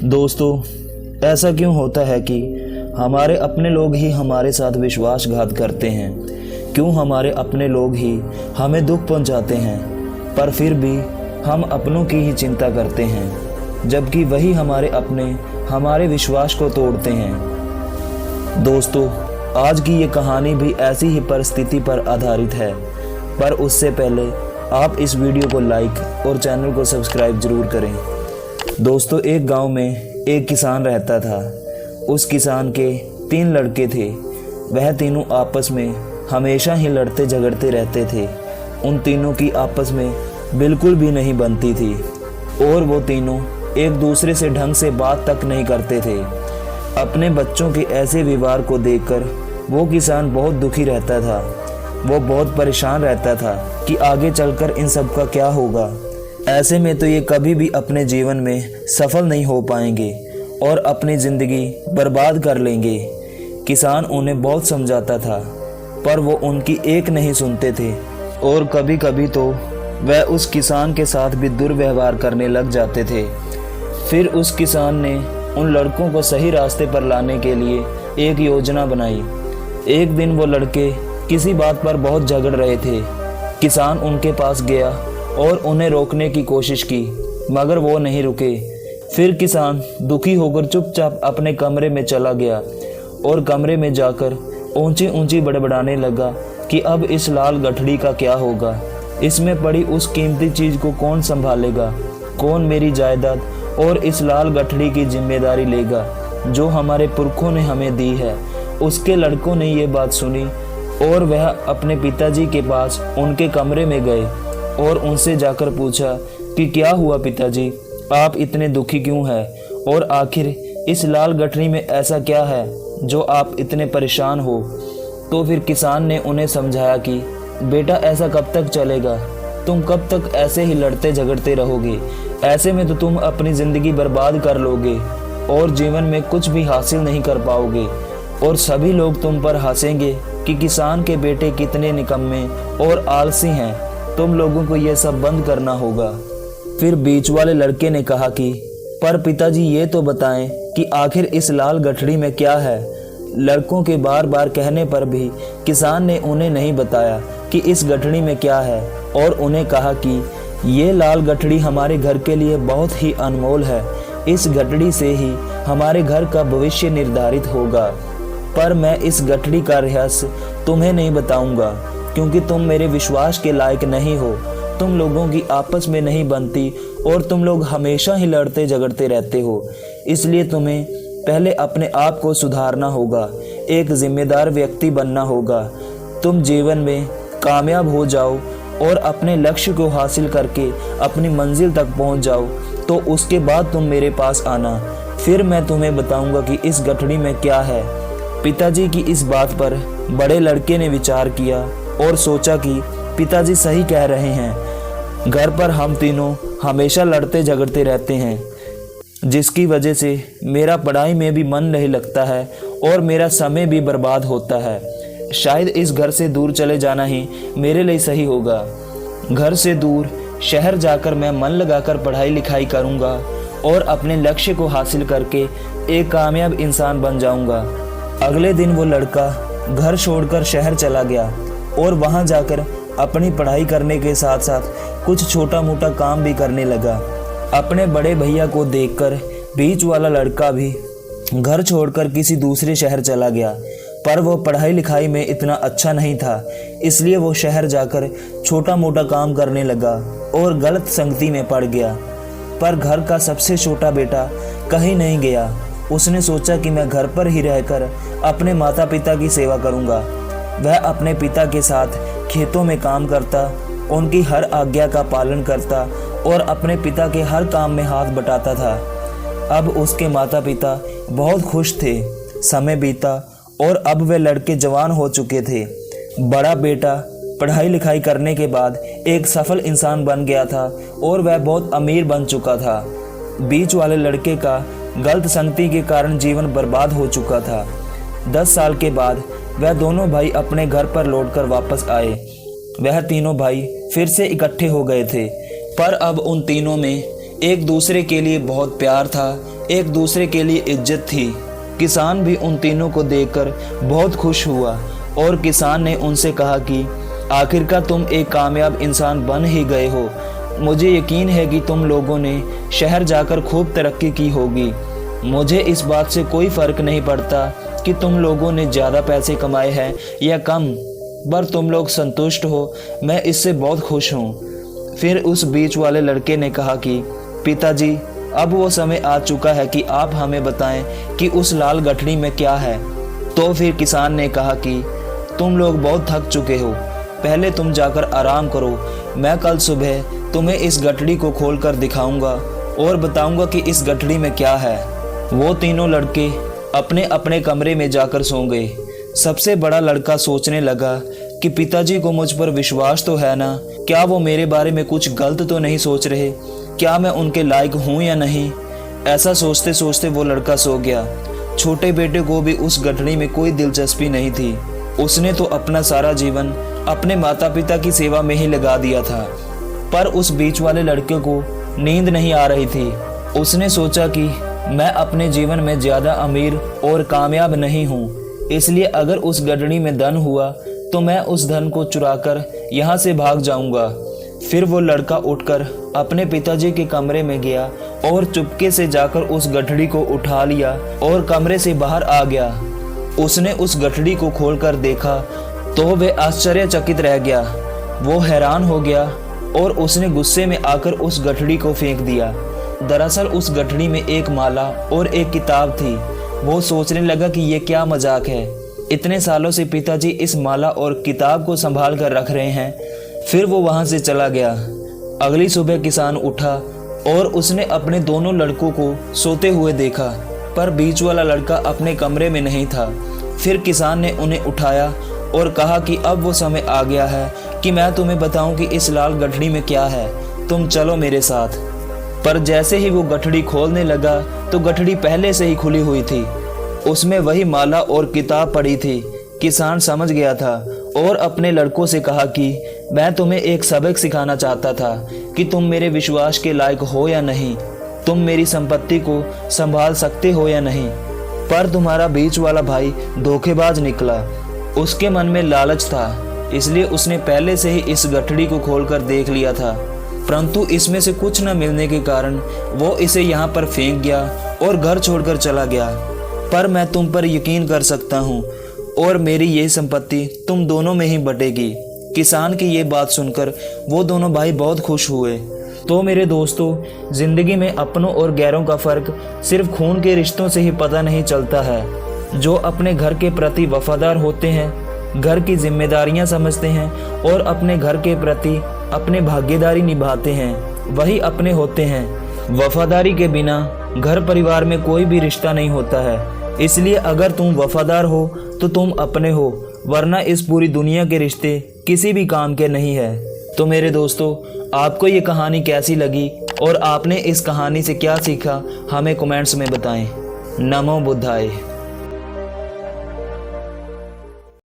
दोस्तों, ऐसा क्यों होता है कि हमारे अपने लोग ही हमारे साथ विश्वासघात करते हैं? क्यों हमारे अपने लोग ही हमें दुख पहुंचाते हैं, पर फिर भी हम अपनों की ही चिंता करते हैं, जबकि वही हमारे अपने हमारे विश्वास को तोड़ते हैं। दोस्तों, आज की ये कहानी भी ऐसी ही परिस्थिति पर आधारित है, पर उससे पहले आप इस वीडियो को लाइक और चैनल को सब्सक्राइब जरूर करें। दोस्तों, एक गांव में एक किसान रहता था। उस किसान के 3 लड़के थे। वह तीनों आपस में हमेशा ही लड़ते झगड़ते रहते थे। उन तीनों की आपस में बिल्कुल भी नहीं बनती थी और वो तीनों एक दूसरे से ढंग से बात तक नहीं करते थे। अपने बच्चों के ऐसे व्यवहार को देखकर वो किसान बहुत दुखी रहता था। वो बहुत परेशान रहता था कि आगे चलकर इन सब का क्या होगा। ऐसे में तो ये कभी भी अपने जीवन में सफल नहीं हो पाएंगे और अपनी ज़िंदगी बर्बाद कर लेंगे। किसान उन्हें बहुत समझाता था, पर वो उनकी एक नहीं सुनते थे और कभी कभी तो वह उस किसान के साथ भी दुर्व्यवहार करने लग जाते थे। फिर उस किसान ने उन लड़कों को सही रास्ते पर लाने के लिए एक योजना बनाई। एक दिन वो लड़के किसी बात पर बहुत झगड़ रहे थे। किसान उनके पास गया और उन्हें रोकने की कोशिश की, मगर वो नहीं रुके। फिर किसान दुखी होकर चुपचाप अपने कमरे में चला गया और कमरे में जाकर ऊंची ऊंची बड़बड़ाने लगा कि अब इस लाल गठड़ी का क्या होगा। इसमें पड़ी उस कीमती चीज़ को कौन संभालेगा, कौन मेरी जायदाद और इस लाल गठड़ी की जिम्मेदारी लेगा जो हमारे पुरखों ने हमें दी है। उसके लड़कों ने ये बात सुनी और वह अपने पिताजी के पास उनके कमरे में गए और उनसे जाकर पूछा कि क्या हुआ पिताजी, आप इतने दुखी क्यों हैं और आखिर इस लाल गठरी में ऐसा क्या है जो आप इतने परेशान हो। तो फिर किसान ने उन्हें समझाया कि बेटा, ऐसा कब तक चलेगा, तुम कब तक ऐसे ही लड़ते झगड़ते रहोगे। ऐसे में तो तुम अपनी ज़िंदगी बर्बाद कर लोगे और जीवन में कुछ भी हासिल नहीं कर पाओगे और सभी लोग तुम पर हंसेंगे कि किसान के बेटे कितने निकम्मे और आलसी हैं। तुम लोगों को यह सब बंद करना होगा। फिर बीच वाले लड़के ने कहा कि पर पिताजी, ये तो बताएं कि आखिर इस लाल गठड़ी में क्या है। लड़कों के बार बार कहने पर भी किसान ने उन्हें नहीं बताया कि इस गठड़ी में क्या है और उन्हें कहा कि ये लाल गठड़ी हमारे घर के लिए बहुत ही अनमोल है। इस गठड़ी से ही हमारे घर का भविष्य निर्धारित होगा, पर मैं इस गठड़ी का रहस्य तुम्हें नहीं बताऊंगा क्योंकि तुम मेरे विश्वास के लायक नहीं हो। तुम लोगों की आपस में नहीं बनती और तुम लोग हमेशा ही लड़ते झगड़ते रहते हो। इसलिए तुम्हें पहले अपने आप को सुधारना होगा, एक जिम्मेदार व्यक्ति बनना होगा। तुम जीवन में कामयाब हो जाओ और अपने लक्ष्य को हासिल करके अपनी मंजिल तक पहुंच जाओ, तो उसके बाद तुम मेरे पास आना। फिर मैं तुम्हें बताऊंगा कि इस गठड़ी में क्या है। पिताजी की इस बात पर बड़े लड़के ने विचार किया और सोचा कि पिताजी सही कह रहे हैं। घर पर हम तीनों हमेशा लड़ते झगड़ते रहते हैं, जिसकी वजह से मेरा पढ़ाई में भी मन नहीं लगता है और मेरा समय भी बर्बाद होता है। शायद इस घर से दूर चले जाना ही मेरे लिए सही होगा। घर से दूर शहर जाकर मैं मन लगाकर पढ़ाई लिखाई करूँगा और अपने लक्ष्य को हासिल करके एक कामयाब इंसान बन जाऊँगा। अगले दिन वो लड़का घर छोड़कर शहर चला गया और वहां जाकर अपनी पढ़ाई करने के साथ साथ कुछ छोटा मोटा काम भी करने लगा। अपने बड़े भैया को देखकर बीच वाला लड़का भी घर छोड़कर किसी दूसरे शहर चला गया, पर वो पढ़ाई लिखाई में इतना अच्छा नहीं था, इसलिए वो शहर जाकर छोटा मोटा काम करने लगा और गलत संगति में पड़ गया। पर घर का सबसे छोटा बेटा कहीं नहीं गया। उसने सोचा कि मैं घर पर ही रहकर अपने माता पिता की सेवा करूंगा। वह अपने पिता के साथ खेतों में काम करता, उनकी हर आज्ञा का पालन करता और अपने पिता के हर काम में हाथ बटाता था। अब उसके माता पिता बहुत खुश थे। समय बीता और अब वे लड़के जवान हो चुके थे। बड़ा बेटा पढ़ाई लिखाई करने के बाद एक सफल इंसान बन गया था और वह बहुत अमीर बन चुका था। बीच वाले लड़के का गलत संगति के कारण जीवन बर्बाद हो चुका था। 10 साल के बाद वह दोनों भाई अपने घर पर लौटकर वापस आए। वह तीनों भाई फिर से इकट्ठे हो गए थे, पर अब उन तीनों में एक दूसरे के लिए बहुत प्यार था एक दूसरे के लिए इज्जत थी। किसान भी उन तीनों को देखकर बहुत खुश हुआ और किसान ने उनसे कहा कि आखिरकार तुम एक कामयाब इंसान बन ही गए हो। मुझे यकीन है कि तुम लोगों ने शहर जाकर खूब तरक्की की होगी। मुझे इस बात से कोई फ़र्क नहीं पड़ता कि तुम लोगों ने ज़्यादा पैसे कमाए हैं या कम, पर तुम लोग संतुष्ट हो, मैं इससे बहुत खुश हूँ। फिर उस बीच वाले लड़के ने कहा कि पिताजी, अब वो समय आ चुका है कि आप हमें बताएं कि उस लाल गठरी में क्या है। तो फिर किसान ने कहा कि तुम लोग बहुत थक चुके हो, पहले तुम जाकर आराम करो। मैं कल सुबह तुम्हें इस गठरी को खोलकर दिखाऊंगा और बताऊंगा कि इस गठरी में क्या है। वो तीनों लड़के अपने अपने कमरे में जाकर सो गए। सबसे बड़ा लड़का सोचने लगा कि पिताजी को मुझ पर विश्वास तो है ना, क्या वो मेरे बारे में कुछ गलत तो नहीं सोच रहे, क्या मैं उनके लायक हूँ या नहीं। ऐसा सोचते सोचते वो लड़का सो गया। छोटे बेटे को भी उस गठरी में कोई दिलचस्पी नहीं थी। उसने तो अपना सारा जीवन अपने माता पिता की सेवा में ही लगा दिया था। पर उस बीच वाले लड़के को नींद नहीं आ रही थी। उसने सोचा कि मैं अपने जीवन में ज़्यादा अमीर और कामयाब नहीं हूँ, इसलिए अगर उस गठरी में धन हुआ तो मैं उस धन को चुराकर यहाँ से भाग जाऊँगा। फिर वो लड़का उठकर अपने पिताजी के कमरे में गया और चुपके से जाकर उस गठरी को उठा लिया और कमरे से बाहर आ गया। उसने उस गठरी को खोलकर देखा तो वह आश्चर्यचकित रह गया। वो हैरान हो गया और उसने गुस्से में आकर उस गठरी को फेंक दिया। दरअसल उस गठरी में एक माला और एक किताब थी। वो सोचने लगा कि ये क्या मजाक है, इतने सालों से पिताजी इस माला और किताब को संभाल कर रख रहे हैं। फिर वो वहां से चला गया। अगली सुबह किसान उठा और उसने अपने दोनों लड़कों को सोते हुए देखा, पर बीच वाला लड़का अपने कमरे में नहीं था। फिर किसान ने उन्हें उठाया और कहा कि अब वो समय आ गया है कि मैं तुम्हें बताऊं कि इस लाल गठरी में क्या है, तुम चलो मेरे साथ। पर जैसे ही वो गठरी खोलने लगा तो गठरी पहले से ही खुली हुई थी। उसमें वही माला और किताब पड़ी थी। किसान समझ गया था और अपने लड़कों से कहा कि मैं तुम्हें एक सबक सिखाना चाहता था कि तुम मेरे विश्वास के लायक हो या नहीं, तुम मेरी संपत्ति को संभाल सकते हो या नहीं। पर तुम्हारा बीच वाला भाई धोखेबाज निकला। उसके मन में लालच था, इसलिए उसने पहले से ही इस गठरी को खोलकर देख लिया था, परंतु इसमें से कुछ न मिलने के कारण वो इसे यहाँ पर फेंक गया और घर छोड़कर चला गया। पर मैं तुम पर यकीन कर सकता हूँ और मेरी ये संपत्ति तुम दोनों में ही बटेगी। किसान की ये बात सुनकर वो दोनों भाई बहुत खुश हुए। तो मेरे दोस्तों, ज़िंदगी में अपनों और गैरों का फ़र्क सिर्फ खून के रिश्तों से ही पता नहीं चलता है। जो अपने घर के प्रति वफादार होते हैं, घर की जिम्मेदारियां समझते हैं और अपने घर के प्रति अपने भागीदारी निभाते हैं, वही अपने होते हैं। वफादारी के बिना घर परिवार में कोई भी रिश्ता नहीं होता है। इसलिए अगर तुम वफादार हो तो तुम अपने हो, वरना इस पूरी दुनिया के रिश्ते किसी भी काम के नहीं है। तो मेरे दोस्तों, आपको ये कहानी कैसी लगी और आपने इस कहानी से क्या सीखा, हमें कमेंट्स में बताएं। नमो बुद्धाय।